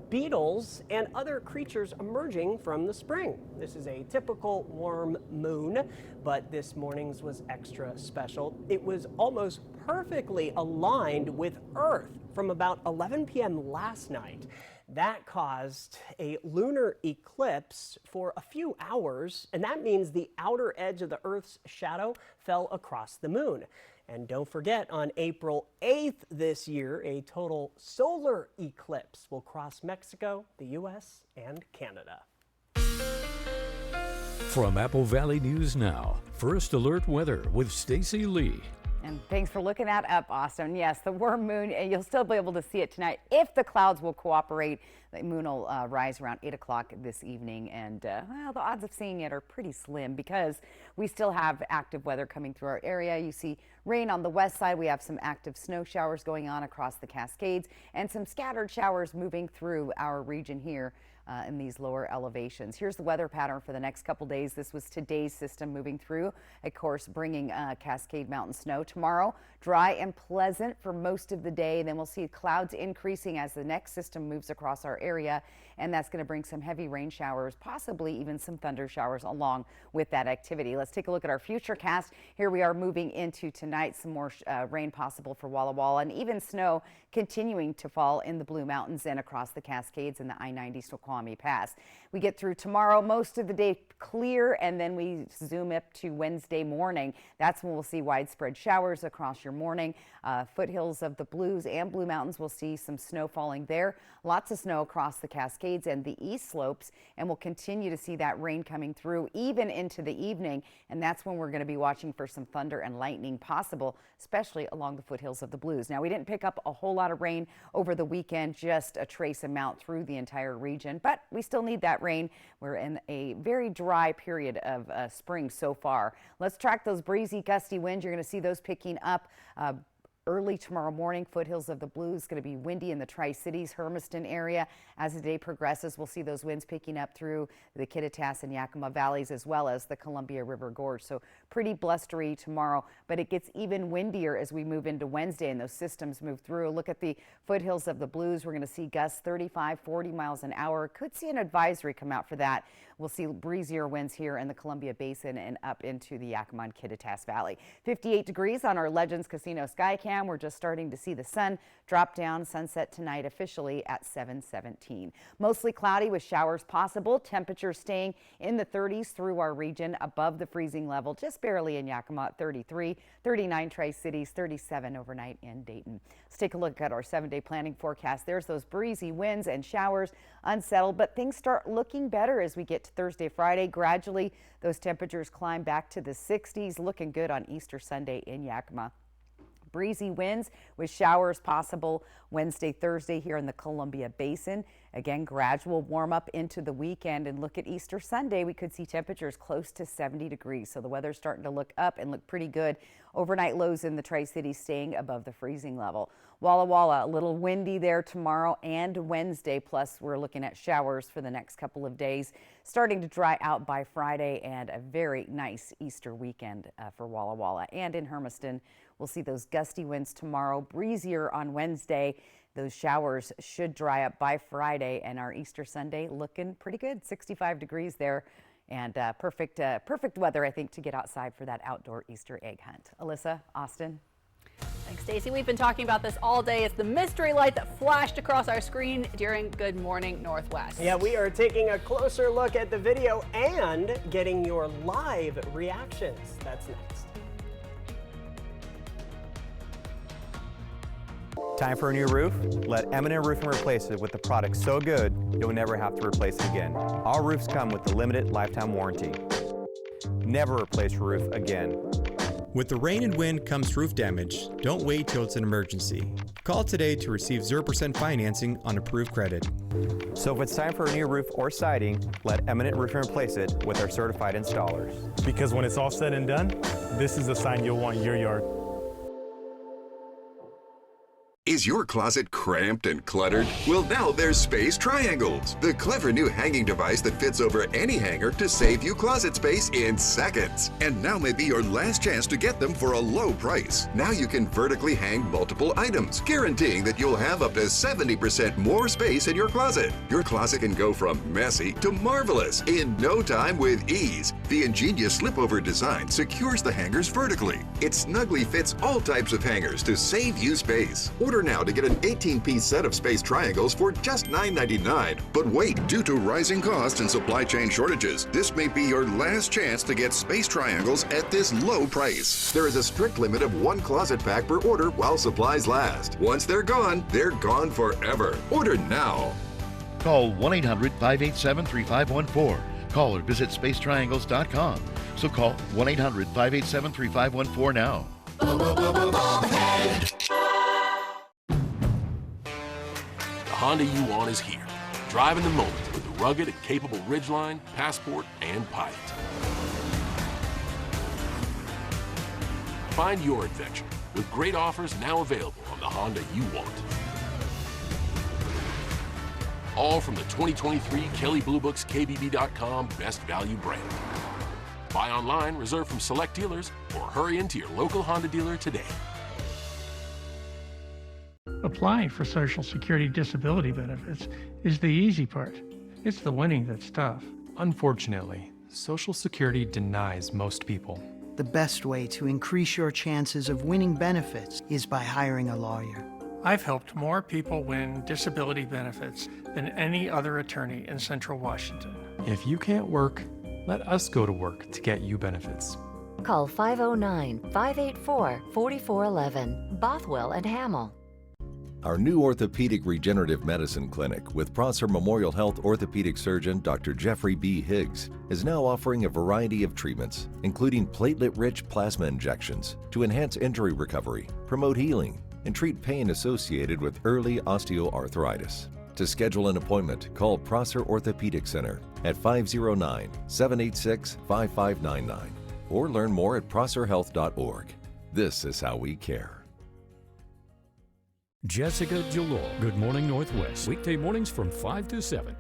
beetles and other creatures emerging from the spring. This is a typical warm moon, but this morning's was extra special. It was almost perfectly aligned with Earth from about 11 p.m. last night. That caused a lunar eclipse for a few hours, and that means the outer edge of the Earth's shadow fell across the moon. And don't forget, on April 8th this year, a total solar eclipse will cross Mexico, the U.S., and Canada. From Apple Valley News Now, First Alert Weather with Stacy Lee. And thanks for looking that up, Austin. Yes, the warm moon, and you'll still be able to see it tonight if the clouds will cooperate. The moon will rise around 8 o'clock this evening, and well, the odds of seeing it are pretty slim because we still have active weather coming through our area. You see rain on the west side. We have some active snow showers going on across the Cascades and some scattered showers moving through our region here in these lower elevations. Here's the weather pattern for the next couple days. This was today's system moving through, of course, bringing Cascade Mountain snow. Tomorrow, dry and pleasant for most of the day. Then we'll see clouds increasing as the next system moves across our area, and that's going to bring some heavy rain showers, possibly even some thunder showers along with that activity. Let's take a look at our futurecast. Here we are moving into tonight. Some more rain possible for Walla Walla, and even snow continuing to fall in the Blue Mountains and across the Cascades and the I-90 Snoqualmie Pass. We get through tomorrow, most of the day clear, and then we zoom up to Wednesday morning. That's when we'll see widespread showers across your morning. Foothills of the Blues and Blue Mountains, we'll see some snow falling there. Lots of snow across the Cascades and the east slopes, and we'll continue to see that rain coming through even into the evening, and that's when we're going to be watching for some thunder and lightning possible, especially along the foothills of the Blues. Now, we didn't pick up a whole lot of rain over the weekend, just a trace amount through the entire region, but we still need that rain. We're in a very dry period of spring so far. Let's track those breezy, gusty winds. You're going to see those picking up early tomorrow morning. Foothills of the Blues going to be windy in the Tri-Cities, Hermiston area. As the day progresses, we'll see those winds picking up through the Kittitas and Yakima valleys as well as the Columbia River Gorge. So pretty blustery tomorrow, but it gets even windier as we move into Wednesday and those systems move through. Look at the foothills of the Blues. We're going to see gusts 35, 40 miles an hour. Could see an advisory come out for that. We'll see breezier winds here in the Columbia Basin and up into the Yakima and Kittitas Valley. 58 degrees on our Legends Casino Skycam. We're just starting to see the sun drop down. Sunset tonight officially at 7:17. Mostly cloudy with showers possible. Temperatures staying in the 30s through our region, above the freezing level, just barely in Yakima at 33, 39 Tri-Cities, 37 overnight in Dayton. Let's take a look at our 7-day planning forecast. There's those breezy winds and showers, unsettled, but things start looking better as we get to Thursday, Friday. Gradually, those temperatures climb back to the 60s, looking good on Easter Sunday in Yakima. Breezy winds with showers possible Wednesday, Thursday here in the Columbia Basin. Again, gradual warm up into the weekend, and look at Easter Sunday. We could see temperatures close to 70 degrees. So the weather's starting to look up and look pretty good. Overnight lows in the Tri-Cities staying above the freezing level. Walla Walla, a little windy there tomorrow and Wednesday. Plus, we're looking at showers for the next couple of days, starting to dry out by Friday, and a very nice Easter weekend for Walla Walla. And in Hermiston, we'll see those gusty winds tomorrow, breezier on Wednesday. Those showers should dry up by Friday, and our Easter Sunday looking pretty good. 65 degrees there, and perfect weather, I think, to get outside for that outdoor Easter egg hunt. Alyssa, Austin. Thanks, Stacy. We've been talking about this all day. It's the mystery light that flashed across our screen during Good Morning Northwest. Yeah, we are taking a closer look at the video and getting your live reactions. That's next. Time for a new roof? Let M&M Roofing replace it with a product so good you'll never have to replace it again. All roofs come with a limited lifetime warranty. Never replace your roof again. With the rain and wind comes roof damage. Don't wait till it's an emergency. Call today to receive 0% financing on approved credit. So if it's time for a new roof or siding, let M&M Roofing replace it with our certified installers. Because when it's all said and done, this is a sign you'll want your yard. Is your closet cramped and cluttered? Well, now there's Space Triangles, the clever new hanging device that fits over any hanger to save you closet space in seconds. And now may be your last chance to get them for a low price. Now you can vertically hang multiple items, guaranteeing that you'll have up to 70% more space in your closet. Your closet can go from messy to marvelous in no time with ease. The ingenious slip-over design secures the hangers vertically. It snugly fits all types of hangers to save you space. Order now to get an 18-piece set of Space Triangles for just $9.99. But wait, due to rising costs and supply chain shortages, this may be your last chance to get Space Triangles at this low price. There is a strict limit of 1 closet pack per order while supplies last. Once they're gone forever. Order now. Call 1-800-587-3514. Call or visit spacetriangles.com. So call 1-800-587-3514 now. The Honda you want is here. Driving the moment with the rugged and capable Ridgeline, Passport, and Pilot. Find your adventure with great offers now available on the Honda you want. All from the 2023 Kelley Blue Book's KBB.com Best Value brand. Buy online, reserve from select dealers, or hurry into your local Honda dealer today. Applying for Social Security disability benefits is the easy part. It's the winning that's tough. Unfortunately, Social Security denies most people. The best way to increase your chances of winning benefits is by hiring a lawyer. I've helped more people win disability benefits than any other attorney in Central Washington. If you can't work, let us go to work to get you benefits. Call 509-584-4411, Bothwell and Hamill. Our new orthopedic regenerative medicine clinic with Prosser Memorial Health orthopedic surgeon Dr. Jeffrey B. Higgs is now offering a variety of treatments, including platelet-rich plasma injections to enhance injury recovery, promote healing, and treat pain associated with early osteoarthritis. To schedule an appointment, call Prosser Orthopedic Center at 509-786-5599 or learn more at prosserhealth.org. This is how we care. Jessica Jalor, Good Morning Northwest. Weekday mornings from 5 to 7.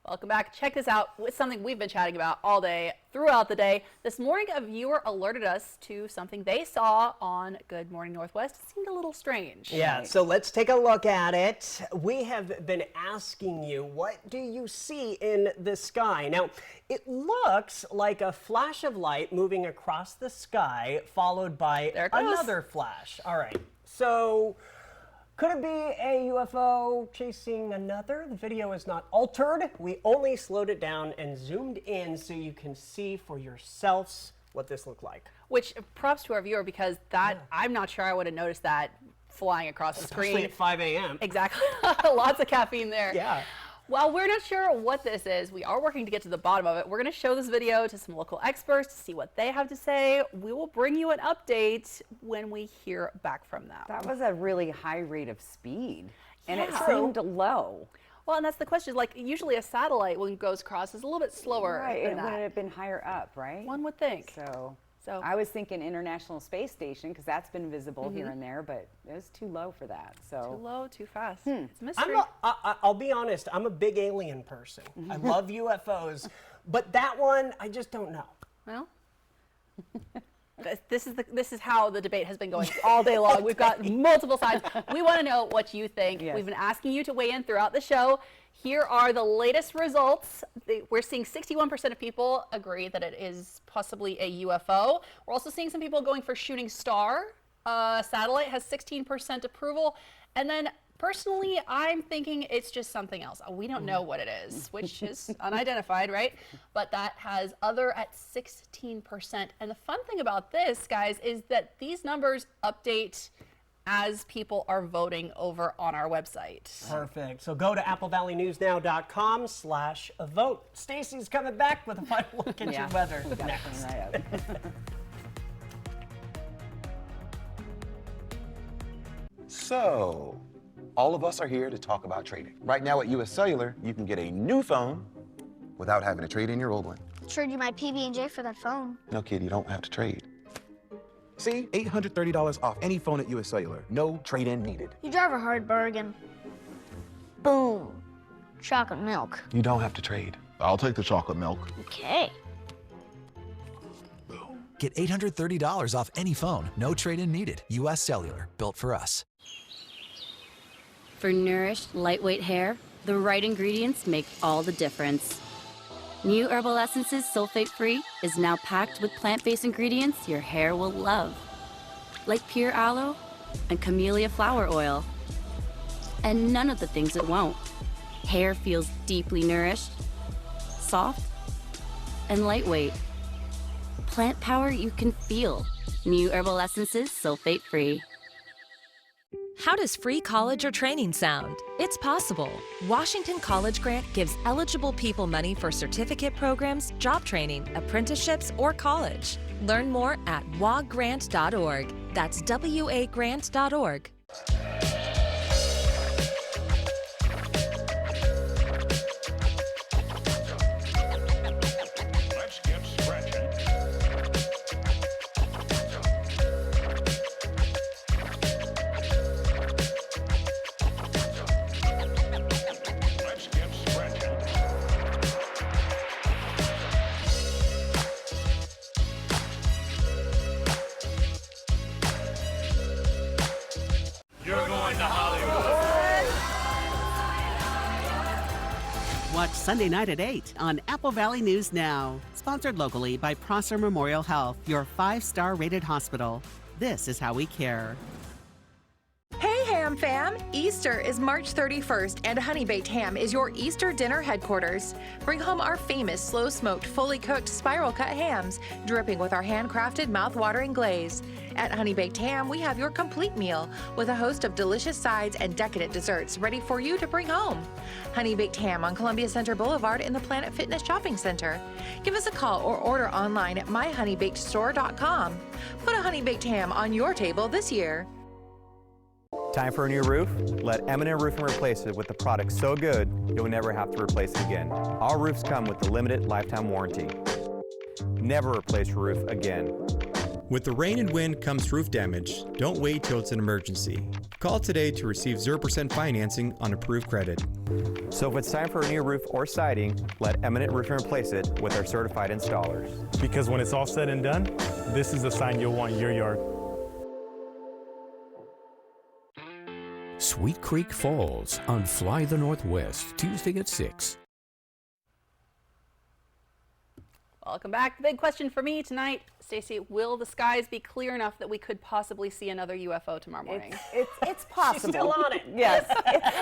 Welcome back. Check this out. It's something we've been chatting about all day, throughout the day. This morning, a viewer alerted us to something they saw on Good Morning Northwest. It seemed a little strange. Yeah, so let's take a look at it. We have been asking you, what do you see in the sky? Now, it looks like a flash of light moving across the sky, followed by another flash. All right, so could it be a UFO chasing another? The video is not altered. We only slowed it down and zoomed in so you can see for yourselves what this looked like. Which, props to our viewer, because I'm not sure I would have noticed that flying across the screen. Especially at 5 a.m. Exactly. Lots of caffeine there. Yeah. While we're not sure what this is, we are working to get to the bottom of it. We're going to show this video to some local experts to see what they have to say. We will bring you an update when we hear back from them. That was a really high rate of speed, and it Yeah. seemed low. Well, and that's the question. Like, usually a satellite, when it goes across, is a little bit slower Right, than it would that. have been higher up, right? One would think. So I was thinking International Space Station, because that's been visible here and there, but it was too low for that. So Too low, too fast. It's a mystery. I'll be honest, I'm a big alien person. I love UFOs, but that one, I just don't know. Well, this is how the debate has been going all day long. We've got multiple sides. We want to know what you think. Yes. We've been asking you to weigh in throughout the show. Here are the latest results. We're seeing 61% of people agree that it is possibly a UFO. We're also seeing some people going for shooting star. Satellite has 16% approval. And then personally, I'm thinking it's just something else. We don't know what it is, which is unidentified, right? But that has other at 16%. And the fun thing about this, guys, is that these numbers update as people are voting over on our website. Perfect. So go to applevalleynews.com/vote. Stacy's coming back with a final look at your weather next. So, all of us are here to talk about trading. Right now at US Cellular, you can get a new phone without having to trade in your old one. Trade you my PB&J for that phone. No, kid, you don't have to trade. See? $830 off any phone at US Cellular. No trade-in needed. You drive a hard bargain. Boom. Chocolate milk. You don't have to trade. I'll take the chocolate milk. Okay. Get $830 off any phone. No trade-in needed. US Cellular. Built for us. For nourished, lightweight hair, the right ingredients make all the difference. New Herbal Essences Sulfate-Free is now packed with plant-based ingredients your hair will love, like pure aloe and camellia flower oil. And none of the things it won't. Hair feels deeply nourished, soft, and lightweight. Plant power you can feel. New Herbal Essences Sulfate-Free. How does free college or training sound? It's possible. Washington College Grant gives eligible people money for certificate programs, job training, apprenticeships, or college. Learn more at wagrant.org. That's wagrant.org. Watch Sunday night at 8 on Apple Valley News Now. Sponsored locally by Prosser Memorial Health, your 5-star rated hospital. This is how we care. Hey Ham Fam! Easter is March 31st and Honey Baked Ham is your Easter dinner headquarters. Bring home our famous slow-smoked, fully cooked spiral-cut hams, dripping with our handcrafted mouth-watering glaze. At Honey Baked Ham, we have your complete meal with a host of delicious sides and decadent desserts ready for you to bring home. Honey Baked Ham on Columbia Center Boulevard in the Planet Fitness Shopping Center. Give us a call or order online at myhoneybakedstore.com. Put a Honey Baked Ham on your table this year. Time for a new roof? Let M&M Roofing replace it with a product so good you'll never have to replace it again. Our roofs come with a limited lifetime warranty. Never replace your roof again. With the rain and wind comes roof damage. Don't wait till it's an emergency. Call today to receive 0% financing on approved credit. So if it's time for a new roof or siding, let M&M Roofing replace it with our certified installers. Because when it's all said and done, this is the sign you'll want in your yard. Sweet Creek Falls on Fly the Northwest, Tuesday at 6. Welcome back. The big question for me tonight, Stacey, will the skies be clear enough that we could possibly see another UFO tomorrow morning? It's possible. She's still on it. Yes.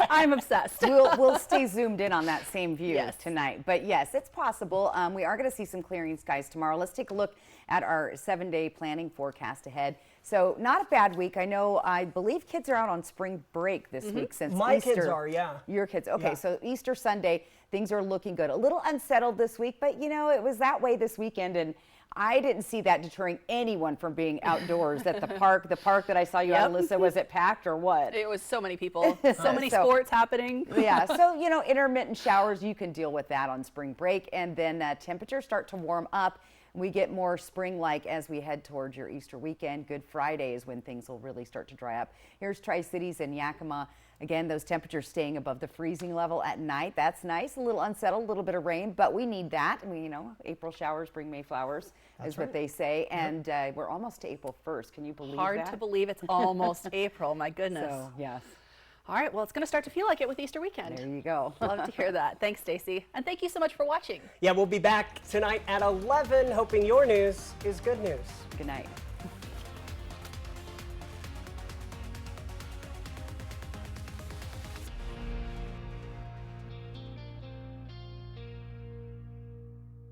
I'm obsessed. We'll stay zoomed in on that same view tonight. But yes, it's possible. We are going to see some clearing skies tomorrow. Let's take a look at our 7-day planning forecast ahead. So not a bad week. I believe kids are out on spring break this week since My Easter. kids are, yeah. Your kids. Okay, Yeah. So Easter Sunday, things are looking good. A little unsettled this week, but you know, it was that way this weekend, and I didn't see that deterring anyone from being outdoors at the park. The park that I saw you at, Alyssa, was it packed or what? It was so many people, so many sports happening. Yeah, so, you know, intermittent showers, you can deal with that on spring break, and then temperatures start to warm up. We get more spring-like as we head towards your Easter weekend. Good Friday is when things will really start to dry up. Here's Tri-Cities and Yakima. Again, those temperatures staying above the freezing level at night. That's nice. A little unsettled, a little bit of rain, but we need that. You know, April showers bring May flowers, is what they say. And we're almost to April 1st. Can you believe that? Hard to believe it's almost April. My goodness. So, yes. All right, well, it's going to start to feel like it with Easter weekend. There you go. Love to hear that. Thanks, Stacey. And thank you so much for watching. Yeah, we'll be back tonight at 11, hoping your news is good news. Good night.